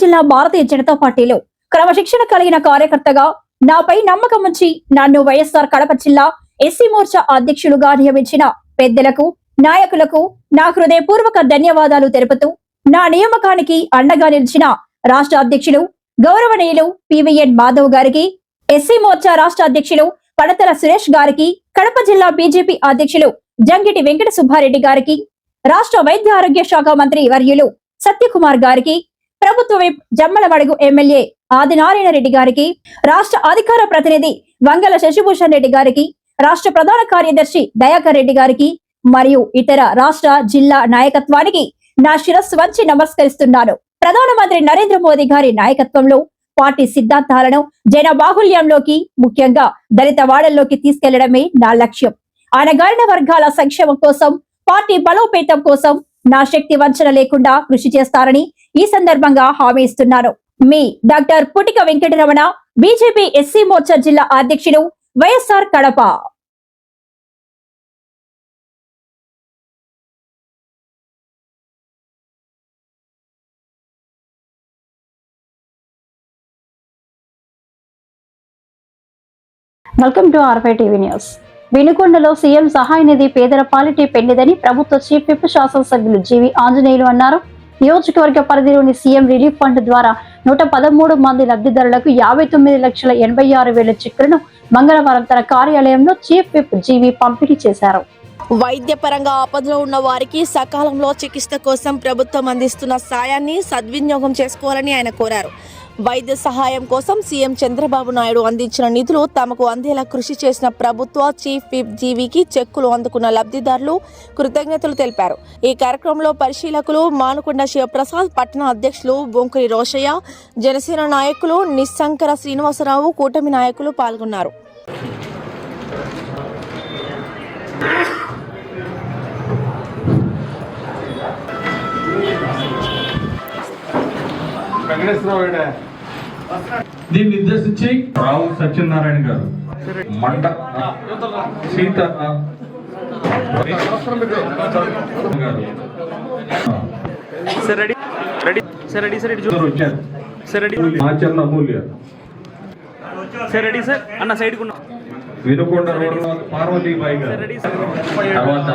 జిల్లా భారతీయ జనతా పార్టీలో క్రమశిక్షణ కలిగిన కార్యకర్తగా నాపై నమ్మకం ఉంచి నన్ను వైఎస్ఆర్ కడప జిల్లా ఎస్సీ మోర్చా అధ్యక్షులుగా నియమించిన పెద్దలకు నాయకులకు నా హృదయపూర్వక ధన్యవాదాలు తెలుపుతూ నా నియామకానికి అండగా నిలిచిన రాష్ట్ర అధ్యక్షులు గౌరవనీయులు పివిఎన్ మాధవ్ గారికి, ఎస్సీ మోర్చా రాష్ట్ర అధ్యక్షులు పడతల సురేష్ గారికి, కడప జిల్లా బీజేపీ అధ్యక్షులు జంగిటి వెంకట సుబ్బారెడ్డి గారికి, రాష్ట్ర వైద్య ఆరోగ్య శాఖ మంత్రి వర్యులు సత్యకుమార్ గారికి, ప్రభుత్వ విప్ జమ్మలమడుగు ఎమ్మెల్యే ఆదినారాయణ రెడ్డి గారికి, రాష్ట్ర అధికార ప్రతినిధి వంగల శశిభూషణ్ రెడ్డి గారికి, రాష్ట్ర ప్రధాన కార్యదర్శి దయాకర్ రెడ్డి గారికి మరియు ఇతర రాష్ట్ర జిల్లా నాయకత్వానికి నా శిరస్సు వంచి నమస్కరిస్తున్నాను. ప్రధానమంత్రి నరేంద్ర మోదీ గారి నాయకత్వంలో పార్టీ సిద్ధాంతాలను జన బాహుళ్యంలోకి, ముఖ్యంగా దళిత వాడల్లోకి తీసుకెళ్లడమే నా లక్ష్యం. అణగారిన వర్గాల సంక్షేమం కోసం, పార్టీ బలోపేతం కోసం నా శక్తి వంచన లేకుండా కృషి చేస్తారని ఈ సందర్భంగా హామీ ఇస్తున్నాను. మీ doctor Putika Venkataramana, BJP SC Morcha జిల్లా అధ్యక్షుడు, వైఎస్ఆర్ కడప. వెల్కమ్ టు ఆర్ఫై టీవీ న్యూస్. వినుకొండలో సీఎం సహాయ నిధి పేదల పాలిటీ పెండిదని ప్రభుత్వ చీఫ్ విప్ శాసనసభ్యులు జీవి ఆంజనేయులు అన్నారు. నియోజకవర్గ పరిధిలోని సీఎం రిలీఫ్ ఫండ్ ద్వారా 113 మంది లబ్ధిదారులకు 59,86,000 చెక్కులను మంగళవారం తన కార్యాలయంలో చీఫ్ విప్ జీవి పంపిణీ చేశారు. వైద్యపరంగా ఆపదలో ఉన్న వారికి సకాలంలో చికిత్స కోసం ప్రభుత్వం అందిస్తున్న సాయాన్ని సద్వినియోగం చేసుకోవాలని ఆయన కోరారు. వైద్య సహాయం కోసం సీఎం చంద్రబాబు నాయుడు అందించిన నిధులు తమకు అందేలా కృషి చేసిన ప్రభుత్వ చీఫ్ విప్ జీవికి చెక్కులు అందుకున్న లబ్ధిదారులు కృతజ్ఞతలు తెలిపారు. ఈ కార్యక్రమంలో పరిశీలకులు మానుకొండ శివప్రసాద్, పట్టణ అధ్యక్షులు బొంకరి రోషయ్య, జనసేన నాయకులు నిస్సంకర శ్రీనివాసరావు, కూటమి నాయకులు పాల్గొన్నారు. దీన్ని నిర్దేశించి రావు సత్యనారాయణ గారు, మండ సీత ఆచరణ అమూల్య వినుకొండ పార్వతీబాయి గారు, తర్వాత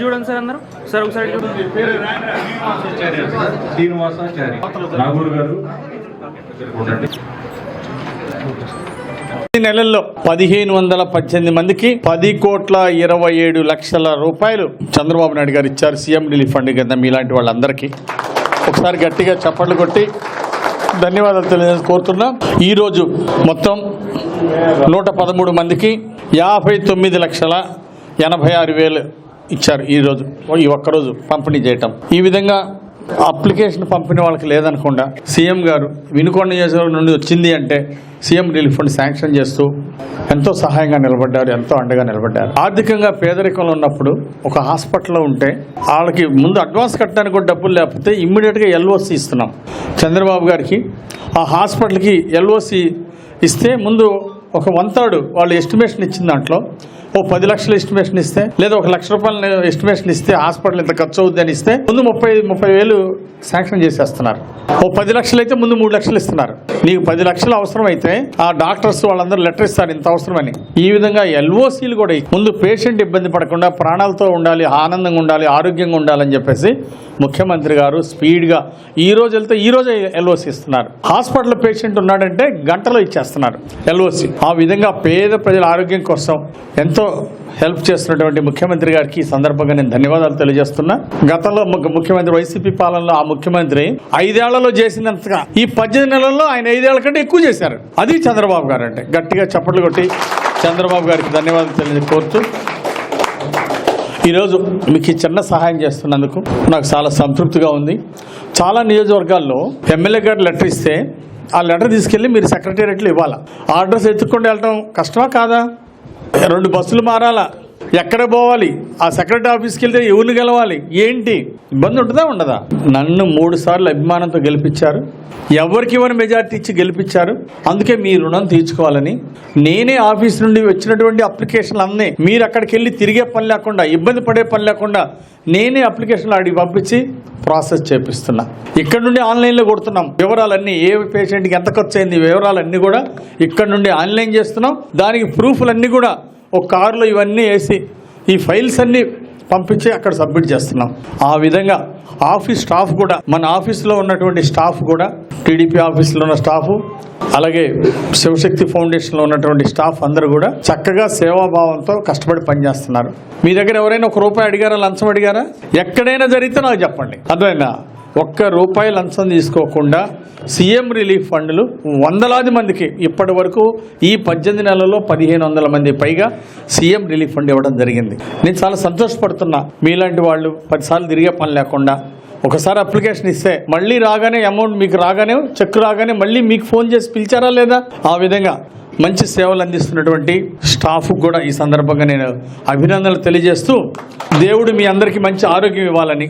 చూడండి సార్, అందరూ సార్ ఒకసారి శ్రీనివాసాచారి నాగూరు గారు. ఈ నెలల్లో 1,518 మందికి 10,27,00,000 రూపాయలు చంద్రబాబు నాయుడు గారు ఇచ్చారు సీఎం రిలీఫ్ ఫండ్ కింద. మీలాంటి వాళ్ళందరికీ ఒకసారి గట్టిగా చప్పట్లు కొట్టి ధన్యవాదాలు తెలియజేసి కోరుతున్నాం. ఈరోజు మొత్తం 113 మందికి 59,86,000 ఇచ్చారు. ఈరోజు ఈ ఒక్కరోజు పంపిణీ చేయటం. ఈ విధంగా అప్లికేషన్ పంపిణీ వాళ్ళకి లేదనకుండా సీఎం గారు వినుకొండ నియోజకవర్గం నుండి వచ్చింది అంటే సీఎం రిలీఫ్ ఫండ్ శాంక్షన్ చేస్తూ ఎంతో సహాయంగా నిలబడ్డారు, ఎంతో అండగా నిలబడ్డారు. ఆర్థికంగా పేదరికంలో ఉన్నప్పుడు ఒక హాస్పిటల్లో ఉంటే వాళ్ళకి ముందు అడ్వాన్స్ కట్టడానికి కూడా డబ్బులు లేకపోతే ఇమ్మీడియట్గా ఎల్ఓసి ఇస్తున్నాం. చంద్రబాబు గారికి ఆ హాస్పిటల్కి ఎల్ఓసి ఇస్తే ముందు ఒక 1/3 వాళ్ళు ఎస్టిమేషన్ ఇచ్చిన దాంట్లో ఓ 10 లక్షల ఎస్టిమేషన్ ఇస్తే, లేదా 1 లక్ష రూపాయల ఎస్టిమేషన్ ఇస్తే హాస్పిటల్ ఇంత ఖర్చు అవుద్ది అని ఇస్తే ముందు 30,000 శాంక్షన్ చేసేస్తున్నారు. ఓ 10 లక్షలు అయితే ముందు 3 లక్షలు ఇస్తున్నారు. నీకు 10 లక్షలు అవసరం అయితే ఆ డాక్టర్స్ వాళ్ళందరూ లెటర్ ఇస్తారు ఇంత అవసరమని. ఈ విధంగా ఎల్ఓసీలు కూడా ముందు పేషెంట్ ఇబ్బంది పడకుండా ప్రాణాలతో ఉండాలి, ఆనందంగా ఉండాలి, ఆరోగ్యంగా ఉండాలని చెప్పేసి ముఖ్యమంత్రి గారు స్పీడ్గా ఈ రోజు వెళ్తే ఈ రోజే ఎల్ఓసి ఇస్తున్నారు. హాస్పిటల్ పేషెంట్ ఉన్నాడంటే గంటలో ఇచ్చేస్తున్నారు ఎల్ఓసి. ఆ విధంగా పేద ప్రజల ఆరోగ్యం కోసం ఎంతో హెల్ప్ చేస్తున్నటువంటి ముఖ్యమంత్రి గారికి ఈ సందర్భంగా నేను ధన్యవాదాలు తెలియజేస్తున్నా. గతంలో ముఖ్యమంత్రి వైసీపీ పాలనలో ఆ ముఖ్యమంత్రి 5 ఏళ్లలో చేసినంతగా ఈ 18 నెలల్లో ఆయన 5 ఏళ్ల కంటే ఎక్కువ చేశారు. అది చంద్రబాబు గారు అంటే. గట్టిగా చప్పట్లు కొట్టి చంద్రబాబు గారికి ధన్యవాదాలు తెలియజేస్తూ ఈరోజు మీకు ఈ చిన్న సహాయం చేస్తున్నందుకు నాకు చాలా సంతృప్తిగా ఉంది. చాలా నియోజకవర్గాల్లో ఎమ్మెల్యే గారు లెటర్ ఇస్తే ఆ లెటర్ తీసుకెళ్ళి మీరు సెక్రటేరియట్లో ఇవ్వాలా. ఆ అడ్రస్ ఎత్తుక్కుండా వెళ్ళటం కష్టమా కాదా? 2 బస్సులు మారాలా, ఎక్కడ పోవాలి, ఆ సెక్రటరీ ఆఫీస్కి వెళ్తే ఎవరిని గెలవాలి, ఏంటి ఇబ్బంది ఉంటుందా ఉండదా? నన్ను 3 సార్లు అభిమానంతో గెలిపించారు, ఎవరికి ఎవరు మెజార్టీ ఇచ్చి గెలిపించారు. అందుకే మీ రుణం తీర్చుకోవాలని నేనే ఆఫీస్ నుండి వచ్చినటువంటి అప్లికేషన్లు అన్నీ మీరు అక్కడికి వెళ్ళి తిరిగే పని లేకుండా, ఇబ్బంది పడే పని లేకుండా నేనే అప్లికేషన్లు అడిగి పంపించి ప్రాసెస్ చేపిస్తున్నా. ఇక్కడ నుండి ఆన్లైన్లో కొడుతున్నాం. వివరాలన్నీ ఏ పేషెంట్కి ఎంత ఖర్చు అయింది వివరాలన్నీ కూడా ఇక్కడ నుండి ఆన్లైన్ చేస్తున్నాం. దానికి ప్రూఫ్లన్నీ కూడా ఒక కారులో ఇవన్నీ వేసి ఈ ఫైల్స్ అన్నీ పంపించి అక్కడ సబ్మిట్ చేస్తున్నాం. ఆ విధంగా ఆఫీస్ స్టాఫ్ కూడా, మన ఆఫీస్లో ఉన్నటువంటి స్టాఫ్ కూడా, టీడీపీ ఆఫీస్లో ఉన్న స్టాఫ్, అలాగే శివశక్తి ఫౌండేషన్లో ఉన్నటువంటి స్టాఫ్ అందరూ కూడా చక్కగా సేవాభావంతో కష్టపడి పనిచేస్తున్నారు. మీ దగ్గర ఎవరైనా ₹1 అడిగారా, లంచం అడిగారా? ఎక్కడైనా జరిగితే నాకు చెప్పండి. అర్థమైందా? ₹1 లంచం తీసుకోకుండా సీఎం రిలీఫ్ ఫండ్లు వందలాది మందికి ఇప్పటి వరకు ఈ 18 నెలల్లో 1500 మంది పైగా సీఎం రిలీఫ్ ఫండ్ ఇవ్వడం జరిగింది. నేను చాలా సంతోషపడుతున్నా. మీలాంటి వాళ్ళు 10 సార్లు తిరిగే పని లేకుండా ఒకసారి అప్లికేషన్ ఇస్తే మళ్ళీ రాగానే అమౌంట్ మీకు రాగానే, చెక్ రాగానే మళ్ళీ మీకు ఫోన్ చేసి పిలిచారా లేదా? ఆ విధంగా మంచి సేవలు అందిస్తున్నటువంటి స్టాఫ్ కూడా ఈ సందర్భంగా నేను అభినందనలు తెలియజేస్తూ, దేవుడు మీ అందరికీ మంచి ఆరోగ్యం ఇవ్వాలని